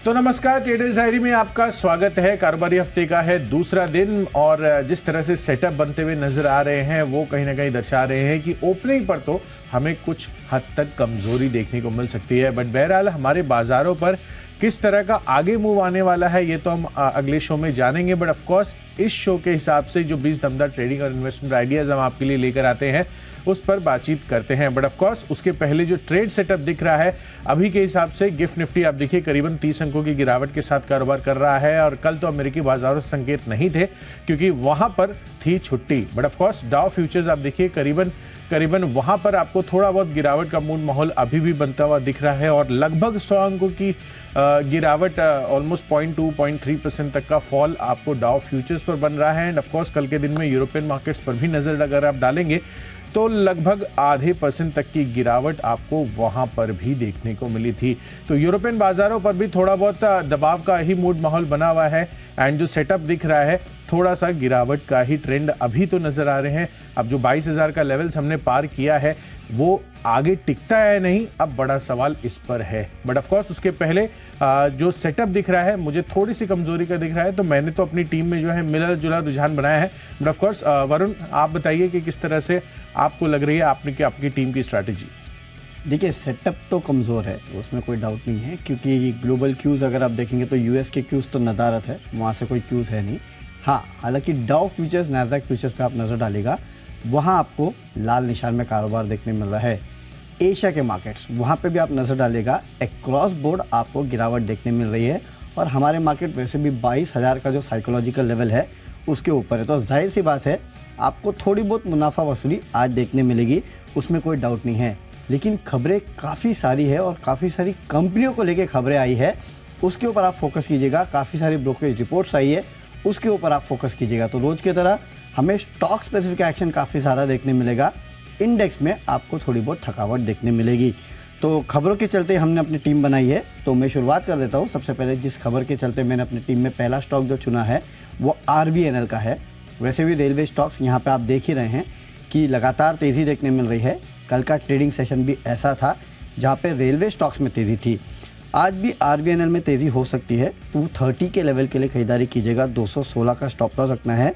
तो नमस्कार, traders diary में आपका स्वागत है। कारोबारी हफ्ते का है दूसरा दिन और जिस तरह से सेटअप बनते हुए नजर आ रहे हैं वो कहीं ना कहीं दर्शा रहे हैं कि ओपनिंग पर तो हमें कुछ हद तक कमजोरी देखने को मिल सकती है, बट बहरहाल हमारे बाजारों पर किस तरह का आगे मूव आने वाला है ये तो हम अगले शो में जानेंगे। बट ऑफ कोर्स इस शो के हिसाब से जो 20 दमदार ट्रेडिंग और इन्वेस्टमेंट आइडियाज हम आपके लिए लेकर आते हैं उस पर बातचीत करते हैं। बट ऑफ कोर्स उसके पहले जो ट्रेड सेटअप दिख रहा है अभी के हिसाब से गिफ्ट निफ्टी आप देखिए करीबन 30 अंकों की गिरावट के साथ कारोबार कर रहा है और कल तो अमेरिकी बाजारों से संकेत नहीं थे क्योंकि वहां पर थी छुट्टी। But of course Dow futures आप देखिए करीबन वहां पर आपको थोड़ा बहुत गिरावट का मूड माहौल अभी भी बनता हुआ दिख रहा है और लगभग 100 अंकों की गिरावट ऑलमोस्ट 0.2-0.3% तक का फॉल आपको डाउ फ्यूचर्स पर बन रहा है। एंड ऑफ कोर्स कल के दिन में यूरोपियन मार्केट्स पर भी नजर अगर आप डालेंगे तो लगभग ½ % तक की गिरावट आपको वहां पर भी देखने को मिली थी। तो यूरोपियन बाजारों पर भी थोड़ा बहुत दबाव का ही मूड माहौल बना हुआ है एंड जो सेटअप दिख रहा है थोड़ा सा गिरावट का ही ट्रेंड अभी तो नजर आ रहे हैं। अब जो 22,000 का लेवल्स हमने पार किया है वो आगे टिकता है नहीं, अब बड़ा सवाल इस पर है। बट ऑफ कोर्स उसके पहले जो सेटअप दिख रहा है मुझे थोड़ी सी कमजोरी का दिख रहा है, तो मैंने तो अपनी टीम में जो है मिला जुला रुझान बनाया है। बट ऑफ कोर्स वरुण आप बताइए कि किस तरह से आपको लग रही है आपकी टीम की स्ट्रैटेजी। देखिए सेटअप तो कमज़ोर है, उसमें कोई डाउट नहीं है, क्योंकि ग्लोबल क्यूज़ अगर आप देखेंगे तो यूएस के क्यूज़ तो नदारत है, वहाँ से कोई क्यूज़ है नहीं। हाँ, हालांकि डाउ फ्यूचर्स नैस्डैक फ्यूचर्स पे आप नज़र डालेगा वहाँ आपको लाल निशान में कारोबार देखने मिल रहा है। एशिया के मार्केट्स वहाँ पे भी आप नज़र डालेगा एक्रॉस बोर्ड आपको गिरावट देखने मिल रही है और हमारे मार्केट वैसे भी 22,000 का जो साइकोलॉजिकल लेवल है उसके ऊपर है, तो जाहिर सी बात है आपको थोड़ी बहुत मुनाफा वसूली आज देखने मिलेगी, उसमें कोई डाउट नहीं है। लेकिन खबरें काफ़ी सारी है और काफ़ी सारी कंपनियों को लेके खबरें आई है, उसके ऊपर आप फोकस कीजिएगा। काफ़ी सारी ब्रोकरेज रिपोर्ट्स आई है, उसके ऊपर आप फोकस कीजिएगा। तो रोज़ की तरह हमें स्टॉक स्पेसिफिक एक्शन काफ़ी ज़्यादा देखने मिलेगा, इंडेक्स में आपको थोड़ी बहुत थकावट देखने मिलेगी। तो खबरों के चलते हमने अपनी टीम बनाई है, तो मैं शुरुआत कर देता हूँ। सबसे पहले जिस खबर के चलते मैंने अपनी टीम में पहला स्टॉक जो चुना है वो RVNL का है। वैसे भी रेलवे स्टॉक्स यहाँ पे आप देख ही रहे हैं कि लगातार तेज़ी देखने मिल रही है। कल का ट्रेडिंग सेशन भी ऐसा था जहाँ पे रेलवे स्टॉक्स में तेज़ी थी, आज भी RVNL में तेज़ी हो सकती है। 230 के लेवल के लिए खरीदारी कीजिएगा, 216 का स्टॉप लॉस रखना है।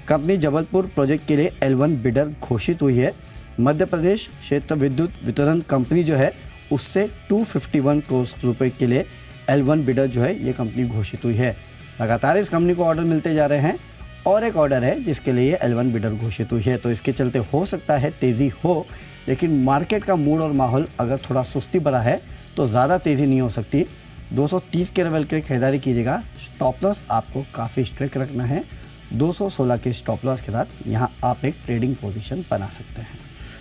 कंपनी जबलपुर प्रोजेक्ट के लिए L1 बिडर घोषित हुई है। मध्य प्रदेश क्षेत्र विद्युत वितरण कंपनी जो है उससे 251 करोड़ रुपए के लिए L1 बिडर जो है ये कंपनी घोषित हुई है। लगातार इस कंपनी को ऑर्डर मिलते जा रहे हैं और एक ऑर्डर है जिसके लिए L1 बिडर घोषित हुई है, तो इसके चलते हो सकता है तेज़ी हो, लेकिन मार्केट का मूड और माहौल अगर थोड़ा सुस्ती भरा है तो ज़्यादा तेज़ी नहीं हो सकती। 230 के लेवल के खरीदारी कीजिएगा, स्टॉप लॉस आपको काफ़ी स्ट्रिक्ट रखना है। 216 के स्टॉप लॉस के साथ यहाँ आप एक ट्रेडिंग पोजीशन बना सकते हैं।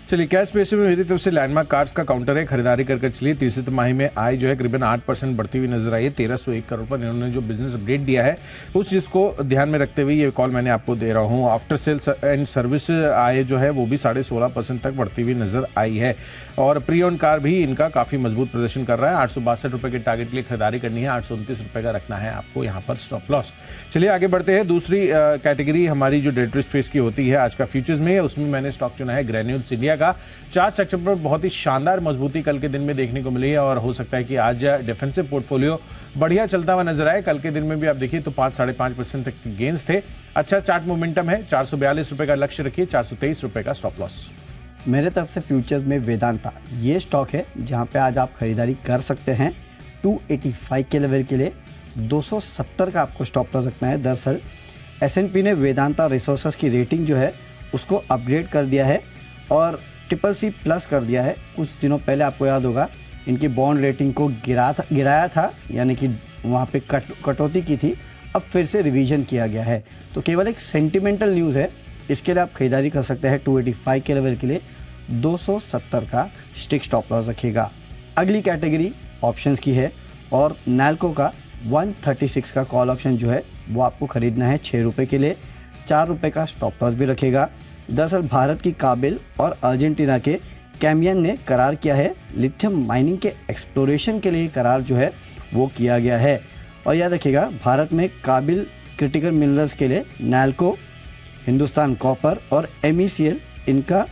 चलिए, कैश पेशे में मेरी तरफ से लैंडमार्क कार्ड्स का काउंटर है, खरीदारी कर चलिए। तीसरी तिमाही में आय जो है करीबन 8% बढ़ती हुई नजर आई है। 1301 करोड़ पर इन्होंने जो बिजनेस अपडेट दिया है उस चीज़ को ध्यान में रखते हुए ये कॉल मैंने आपको दे रहा हूँ। आफ्टर सेल्स एंड सर्विस आय जो है वो भी 16.5% तक बढ़ती हुई नजर आई है और प्री ओन कार भी इनका काफ़ी मजबूत प्रदर्शन कर रहा है। 862 रुपये के टारगेट के लिए खरीदारी करनी है, 829 रुपये का रखना है आपको यहाँ पर स्टॉप लॉस। चलिए आगे बढ़ते हैं। दूसरी कैटेगरी हमारी जो डेरिवेटिव स्पेस की होती है आज का फ्यूचर्स में, उसमें मैंने स्टॉक चुना है ग्रैन्यूल्स इंडिया का। चार्ट स्ट्रक्चर पर बहुत ही शानदार मजबूती कल के दिन में देखने को मिली है और हो सकता है कि आज डिफेंसिव पोर्टफोलियो बढ़िया चलता हुआ नजर आए। कल के दिन में भी आप देखिए तो 5-5.5% तक के गेंस थे। अच्छा चार्ट मोमेंटम है, 442 रुपए का लक्ष्य रखिए, 423 रुपए का स्टॉप लॉस। मेरे तरफ से फ्यूचर्स में वेदांता ये स्टॉक है जहाँ पे आज आप खरीदारी कर सकते हैं। 285 के लेवल के लिए 270 का आपको स्टॉप लॉस रखना है। दरअसल S&P ने वेदांता रिसोर्सेज की रेटिंग जो है उसको अपग्रेड कर दिया है और CCC+ कर दिया है। कुछ दिनों पहले आपको याद होगा इनकी बॉन्ड रेटिंग को गिराया था, यानी कि वहाँ पे कटौती की थी, अब फिर से रिवीजन किया गया है। तो केवल एक सेंटिमेंटल न्यूज़ है, इसके लिए आप खरीदारी कर सकते हैं। 285 के लेवल के लिए 270 का स्ट्रिक्ट स्टॉप लॉस रखिएगा। अगली कैटेगरी ऑप्शंस की है और नैल्को का 136 का कॉल ऑप्शन जो है वो आपको खरीदना है 6 रुपये के लिए, 4 रुपये का स्टॉप लॉस भी रखेगा। दरअसल भारत की काबिल और अर्जेंटीना के कैमियन ने करार किया है, लिथियम माइनिंग के एक्सप्लोरेशन के लिए करार जो है वो किया गया है। और याद रखिएगा भारत में काबिल क्रिटिकल मिनरल्स के लिए नैल्को, हिंदुस्तान कॉपर और MECL इनका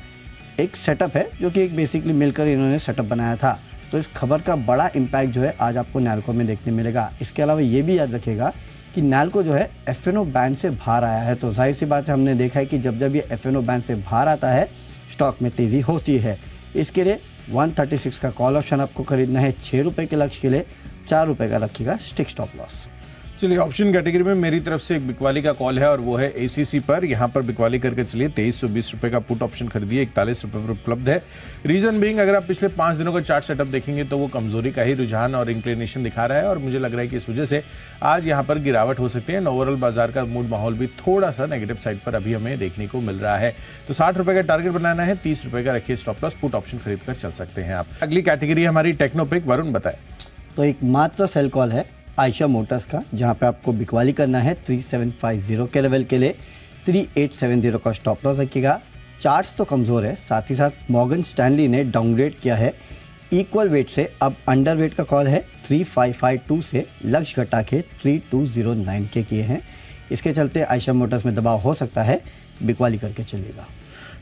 एक सेटअप है जो कि एक बेसिकली मिलकर इन्होंने सेटअप बनाया था। तो इस खबर का बड़ा इम्पैक्ट जो है आज आपको नैल्को में देखने मिलेगा। इसके अलावा ये भी याद रखिएगा कि नैल्को जो है एफ&ओ बैंड से बाहर आया है, तो जाहिर सी बात है हमने देखा है कि जब जब ये एफ&ओ बैंड से बाहर आता है स्टॉक में तेज़ी होती है। इसके लिए 136 का कॉल ऑप्शन आपको खरीदना है। 6 रुपये के लक्ष्य के लिए 4 रुपये का रखिएगा स्टिक स्टॉप लॉस। चलिए ऑप्शन कैटेगरी में मेरी तरफ से एक बिकवाली का कॉल है और वो है एसीसी पर। यहाँ पर बिकवाली करके चलिए 2320 रुपये का पुट ऑप्शन खरीदिए, 41 रुपये पर उपलब्ध है। रीजन बीइंग अगर आप पिछले 5 दिनों का चार्ट सेटअप देखेंगे तो वो कमजोरी का ही रुझान और इंक्लिनेशन दिखा रहा है और मुझे लग रहा है कि इस वजह से आज यहाँ पर गिरावट हो सकती है। ओवरऑल बाजार का मूड माहौल भी थोड़ा सा नेगेटिव साइड पर अभी हमें देखने को मिल रहा है। तो 60 रुपये का टारगेट बनाना है, 30 रुपये का रखिए स्टॉप लॉस, पुट ऑप्शन खरीद कर चल सकते हैं आप। अगली कैटेगरी हमारी टेक्नोपिक। वरुण बताए। तो एक मात्र सेल कॉल है आयशा मोटर्स का, जहां पे आपको बिकवाली करना है 3750 के लेवल के लिए 3870 का स्टॉप लॉस रखिएगा। चार्ट्स तो कमज़ोर है, साथ ही साथ मॉर्गन स्टैनली ने डाउनग्रेड किया है इक्वल वेट से, अब अंडर वेट का कॉल है 3552 से लक्ष्य घटा के 3209 के किए हैं। इसके चलते आयशा मोटर्स में दबाव हो सकता है, बिकवाली करके चलिएगा।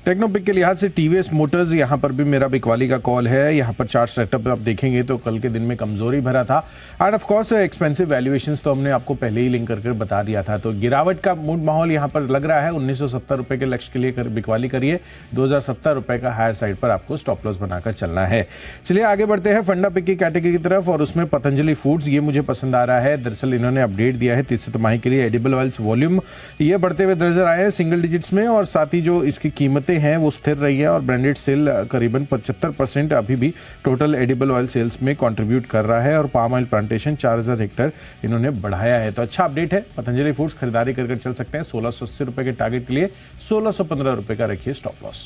टेक्नोपिक के लिहाज से टीवीएस मोटर्स यहाँ पर भी मेरा बिकवाली का कॉल है। यहाँ पर चार्ट सेटअप आप देखेंगे तो कल के दिन में कमजोरी भरा था end of course expensive valuations तो हमने आपको पहले ही लिंक करके बता दिया था। तो गिरावट का मूड माहौल यहाँ पर लग रहा है। 1970 रुपये के लक्ष्य के लिए बिकवाली करिए, 2070 रुपये का हायर साइड पर आपको स्टॉप लॉस बनाकर चलना है। चलिए आगे बढ़ते हैं फंडा पिक की कैटेगरी की तरफ और उसमें पतंजलि फूड्स, ये मुझे पसंद आ रहा है। दरअसल इन्होंने अपडेट दिया है तीसरी तिमाही के लिए। एडिबल ऑयल्स वॉल्यूम ये बढ़ते हुए नजर आए हैं सिंगल डिजिट्स में और साथ ही जो इसकी कीमतें हैं वो स्थिर रही है और ब्रांडेड सेल करीबन 75% अभी भी टोटल एडिबल ऑयल सेल्स में कंट्रीब्यूट कर रहा है और पाम ऑयल प्लांटेशन 4000 हेक्टेयर इन्होंने बढ़ाया है। तो अच्छा अपडेट है। पतंजलि फूड्स खरीदारी कर चल सकते हैं। 1680 रुपये के टारगेट के लिए 1615 रुपये का रखिए स्टॉप लॉस।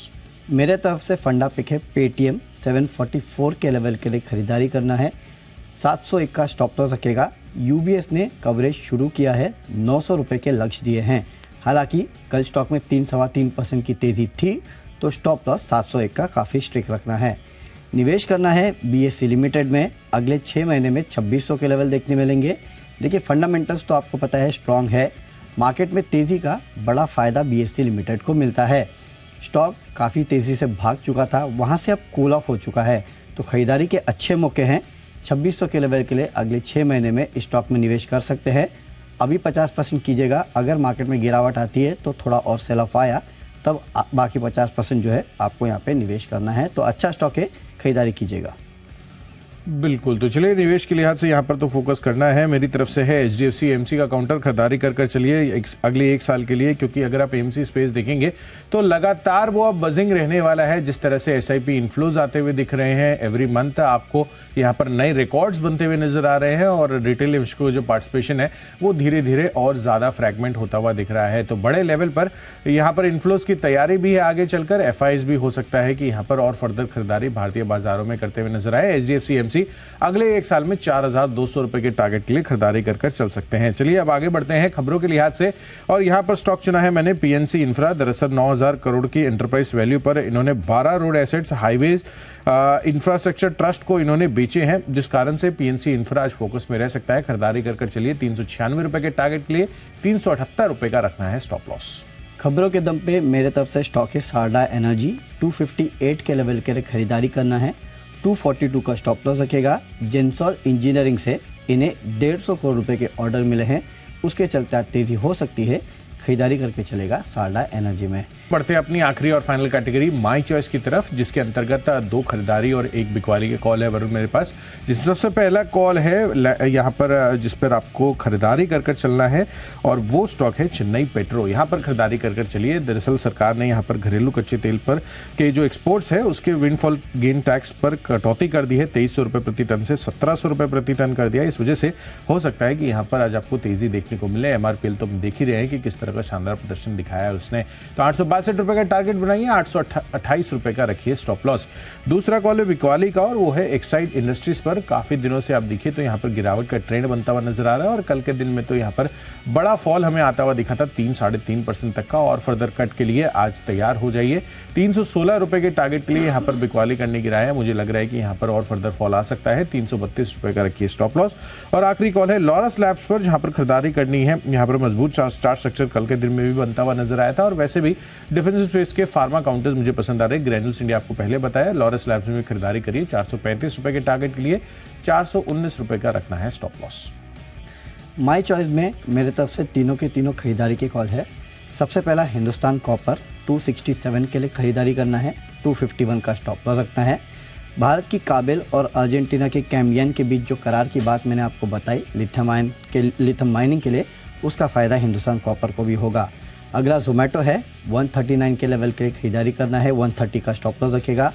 मेरे तरफ से फंडा पिक है पेटीएम, 744 के लेवल के लिए खरीदारी करना है, 701 का स्टॉप लॉस रखेगा। यूबीएस ने कवरेज शुरू किया है, 900 रुपये के लक्ष्य दिए हैं। हालांकि कल स्टॉक में 3-3.25% की तेज़ी थी, तो स्टॉप लॉस 701 का काफ़ी स्ट्रिक्ट रखना है। निवेश करना है बीएससी लिमिटेड में। अगले 6 महीने में 2600 के लेवल देखने मिलेंगे। देखिए फंडामेंटल्स तो आपको पता है स्ट्रॉन्ग है, मार्केट में तेज़ी का बड़ा फ़ायदा बीएससी लिमिटेड को मिलता है। स्टॉक काफ़ी तेज़ी से भाग चुका था, वहाँ से अब कूल ऑफ हो चुका है, तो ख़रीदारी के अच्छे मौके हैं। 2600 के लेवल के लिए अगले 6 महीने में स्टॉक में निवेश कर सकते हैं। अभी 50% कीजिएगा, अगर मार्केट में गिरावट आती है तो थोड़ा और सेल ऑफ आया तब बाकी 50% जो है आपको यहाँ पे निवेश करना है। तो अच्छा स्टॉक है, खरीदारी कीजिएगा। बिल्कुल। तो चलिए निवेश के लिहाज से यहाँ पर तो फोकस करना है। मेरी तरफ से है HDFC AMC का काउंटर, खरीदारी कर चलिए अगले 1 साल के लिए, क्योंकि अगर आप AMC स्पेस देखेंगे तो लगातार वो अब बजिंग रहने वाला है। जिस तरह से SIP इन्फ्लोज आते हुए दिख रहे हैं एवरी मंथ, आपको यहाँ पर नए रिकॉर्ड्स बनते हुए नजर आ रहे हैं और रिटेल इन्वेस्टर को जो पार्टिसिपेशन है वो धीरे धीरे और ज़्यादा फ्रैगमेंट होता हुआ दिख रहा है। तो बड़े लेवल पर यहाँ पर इन्फ्लोज की तैयारी भी है आगे चलकर। FIs भी हो सकता है कि यहाँ पर और फर्दर खरीदारी भारतीय बाजारों में करते हुए नजर आए। HDFC AMC अगले 1 साल में 4200 रुपए के टारगेट के लिए खरीदारी कर चल सकते हैं। चलिए अब आगे बढ़ते हैं खबरों के लिहाज से और यहाँ पर स्टॉक चुना है मैंने PNC इंफ्रा। दरअसल 9000 करोड़ की एंटरप्राइज वैल्यू पर इन्होंने 12 road assets highways infrastructure trust को इन्होंने बेचे हैं, जिस कारण से PNC इंफ्रा आज फोकस में रह सकता है। खरीदारी कर चलिए 396 रुपए के टारगेट के लिए 378 रुपए का रखना है स्टॉप लॉस। खबरों के दम पे मेरे तरफ से स्टॉक है सारडा एनर्जी, 258 के लेवल के लिए खरीदारी करना है, 242 का स्टॉप लॉस रखेगा। जेंसॉल इंजीनियरिंग से इन्हें 150 करोड़ रुपए के ऑर्डर मिले हैं, उसके चलते तेज़ी हो सकती है, खरीदारी करके चलेगा सारडा एनर्जी में। बढ़ते हैं अपनी आखिरी और फाइनल कैटेगरी माई चॉइस की तरफ, जिसके अंतर्गत 2 खरीदारी और 1 बिकवाली के कॉल है वरुण मेरे पास। जिसमें सबसे पहला कॉल है यहाँ पर जिस पर आपको खरीदारी कर चलना है और वो स्टॉक है चेन्नई पेट्रो। यहाँ पर खरीदारी कर चलिए। दरअसल सरकार ने यहाँ पर घरेलू कच्चे तेल पर के जो एक्सपोर्ट्स है उसके विंडफॉल गेन टैक्स पर कटौती कर दी है, 2300 रुपये प्रति टन से 1700 रुपये प्रति टन कर दिया। इस वजह से हो सकता है कि यहाँ पर आज आपको तेजी देखने को मिले। MRPL तो हम देख ही रहे हैं कि किस तरह का शानदार प्रदर्शन दिखाया है उसने। तो 862 रुपए का टारगेट बनाइए, 828 रुपए का रखिए स्टॉप लॉस। दूसरा कॉल है बिकवाली का और वो है एक्साइड इंडस्ट्रीज पर। काफी दिनों से आप देखिए तो यहाँ पर गिरावट का ट्रेंड बनता हुआ नजर आ रहा है और कल के दिन में तो यहाँ पर बड़ा फॉल हमें आता हुआ दिखा था 3-3.5% तक का, और फर्दर कट के लिए आज तैयार हो जाइए। 316 रुपए के टारगेट के लिए यहाँ पर बिकवाली करने की राय है। मुझे लग रहा है कि यहाँ पर और फर्दर फॉल आ सकता है, 332 रुपए का रखिए स्टॉप लॉस। और आखिरी कॉल है लॉरस लैब्स पर, जहां पर खरीदारी करनी है। यहाँ पर मजबूत चार्ट स्ट्रक्चर कल के दिन में भी बनता हुआ नजर आया था। और वैसे भी डिफेंस स्पेस के फार्मा काउंटर्स मुझे पसंद आ रहे हैं। ग्रैन्यूल्स इंडिया आपको पहले बताया, लॉरस लैब्स में खरीदारी करिए 435 रुपए के टारगेट के लिए, 419 रुपए का रखना है स्टॉप लॉस। माई चॉइस में मेरे तरफ से तीनों के तीनों खरीदारी के कॉल है। सबसे पहला हिंदुस्तान कॉपर 267 के लिए खरीदारी करना है, 251 का स्टॉप लॉस रखना है। भारत की काबिल और अर्जेंटीना के कैम्बियन के बीच जो करार की बात मैंने आपको बताई लिथियम माइनिंग के लिए, उसका फ़ायदा हिंदुस्तान कॉपर को भी होगा। अगला जोमेटो है, 139 के लेवल के लिए खरीदारी करना है, 130 का स्टॉप लॉस रखेगा।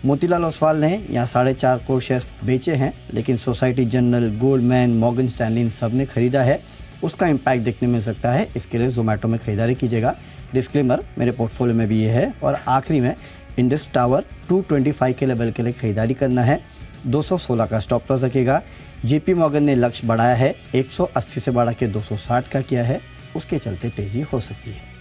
मोतीलाल ओसवाल ने यहाँ 4.5 करोड़ शेयर्स बेचे हैं, लेकिन Societe Generale, Goldman, Morgan Stanley इन सब ने खरीदा है, उसका इम्पैक्ट देखने मिल सकता है। इसके लिए जोमेटो में खरीदारी कीजिएगा। डिस्क्लेमर, मेरे पोर्टफोलियो में भी ये है। और आखिरी में इंडस टावर 225 के लेवल के लिए खरीदारी करना है, 216 का स्टॉप लॉस रखेगा। JP मॉर्गन ने लक्ष्य बढ़ाया है, 180 से बढ़ा के 260 का किया है, उसके चलते तेजी हो सकती है।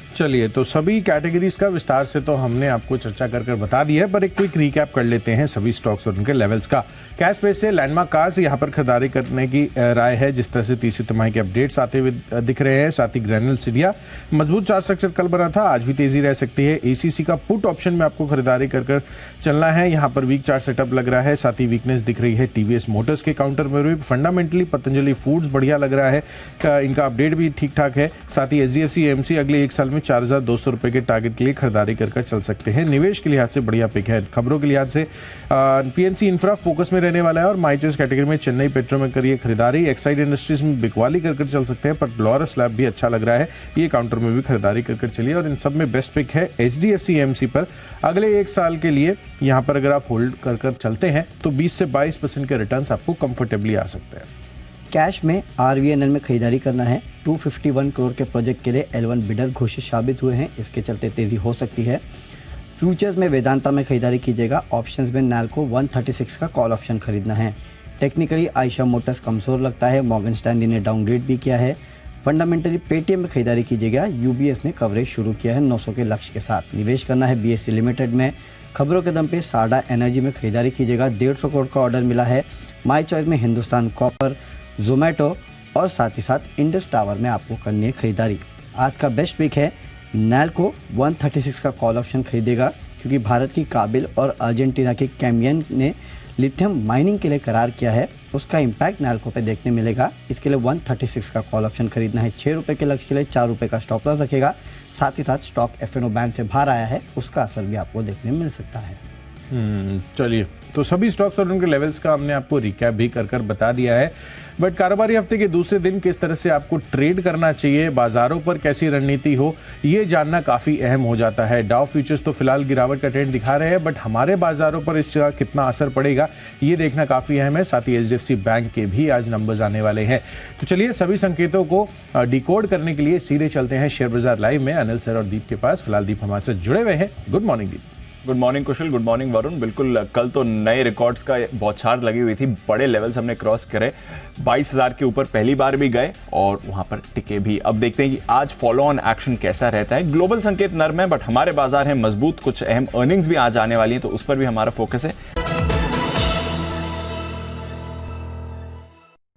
चलिए, तो सभी कैटेगरीज का विस्तार से तो हमने आपको चर्चा कर बता दी है, पर एक क्विक रिकैप कर लेते हैं सभी स्टॉक्स और उनके लेवल्स का। कैश बेस से लैंडमार्क कार्स यहाँ पर खरीदारी करने की राय है, जिस तरह से तीसरी तिमाही के अपडेट्स आते हुए दिख रहे हैं। साथ ही ग्रैन्यूल्स इंडिया मजबूत चार्ट स्ट्रक्चर कल बना था, आज भी तेजी रह सकती है। ACC का पुट ऑप्शन में आपको खरीदारी कर चलना है, यहाँ पर वीक चार्ट सेटअप लग रहा है। साथ ही वीकनेस दिख रही है TVS मोटर्स के काउंटर में भी। फंडामेंटली पतंजलि फूड्स बढ़िया लग रहा है, इनका अपडेट भी ठीक ठाक है। साथ ही HDFC AMC अगले एक साल में 4,200 रुपए के टारगेट के लिए खरीदारी कर चल सकते हैं। निवेश के लिहाज से बढ़िया पिक है। खबरों के लिहाज से PNC इंफ्रा फोकस में रहने वाला है, और माई चॉइस कैटेगरी में चेन्नई पेट्रो में करिए खरीदारी। एक्साइड इंडस्ट्रीज में बिकवाली कर चल सकते हैं, पर लॉरस लैब भी अच्छा लग रहा है, ये काउंटर में भी खरीदारी कर चलिए। और इन सब में बेस्ट पिक है HDFC AMC पर अगले एक साल के लिए। यहाँ पर अगर आप होल्ड कर चलते हैं तो 20 से 22% के रिटर्न्स आपको कंफर्टेबली आ सकते हैं। कैश में RVNL में खरीदारी करना है, 251 करोड़ के प्रोजेक्ट के लिए L1 बिडर घोषित साबित हुए हैं, इसके चलते तेजी हो सकती है। फ्यूचर्स में वेदांता में खरीदारी कीजिएगा। ऑप्शंस में नैल्को 136 का कॉल ऑप्शन खरीदना है। टेक्निकली आयशा मोटर्स कमज़ोर लगता है, मॉर्गन स्टैनली ने डाउनग्रेड भी किया है। फंडामेंटली पेटीएम में खरीदारी कीजिएगा। UBS ने कवरेज शुरू किया है 900 के लक्ष्य के साथ। निवेश करना है BSE लिमिटेड में। खबरों के दम पे साडा एनर्जी में खरीदारी कीजिएगा, 150 करोड़ का ऑर्डर मिला है। माई चॉइस में हिंदुस्तान कॉपर, जोमेटो और साथ ही साथ इंडस टावर में आपको करनी है खरीदारी। आज का बेस्ट पिक है नैल्को, 136 का कॉल ऑप्शन खरीदेगा, क्योंकि भारत की काबिल और अर्जेंटीना के कैम्बियन ने लिथियम माइनिंग के लिए करार किया है, उसका इम्पैक्ट नैल्को पे देखने मिलेगा। इसके लिए 136 का कॉल ऑप्शन खरीदना है। 6 रुपये के लक्ष्य के लिए 4 रुपये का स्टॉप लॉस रखेगा। साथ ही साथ स्टॉक FNO बैन से बाहर आया है, उसका असर भी आपको देखने मिल सकता है। चलिए, तो सभी स्टॉक्स और उनके लेवल्स का हमने आपको रिकैप भी कर बता दिया है। बट कारोबारी हफ्ते के दूसरे दिन किस तरह से आपको ट्रेड करना चाहिए, बाजारों पर कैसी रणनीति हो, ये जानना काफ़ी अहम हो जाता है। डाउ फ्यूचर्स तो फिलहाल गिरावट का ट्रेंड दिखा रहे हैं, बट हमारे बाजारों पर इसका कितना असर पड़ेगा ये देखना काफ़ी अहम है। साथ ही HDFC बैंक के भी आज नंबर्स आने वाले हैं। तो चलिए, सभी संकेतों को डिकोड करने के लिए सीधे चलते हैं शेयर बाजार लाइव में अनिल सर और दीप के पास। फिलहाल दीप हमारे साथ जुड़े हुए हैं। गुड मॉर्निंग दीप। गुड मॉर्निंग कुशल, गुड मॉर्निंग वरुण। बिल्कुल, कल तो नए रिकॉर्ड्स का बौछार लगी हुई थी, बड़े लेवल्स हमने क्रॉस करे, 22,000 के ऊपर पहली बार भी गए और वहां पर टिके भी। अब देखते हैं कि आज फॉलो ऑन एक्शन कैसा रहता है। ग्लोबल संकेत नर्म है, बट हमारे बाजार हैं मजबूत, कुछ अहम अर्निंग्स भी आज आने वाली हैं, तो उस पर भी हमारा फोकस है।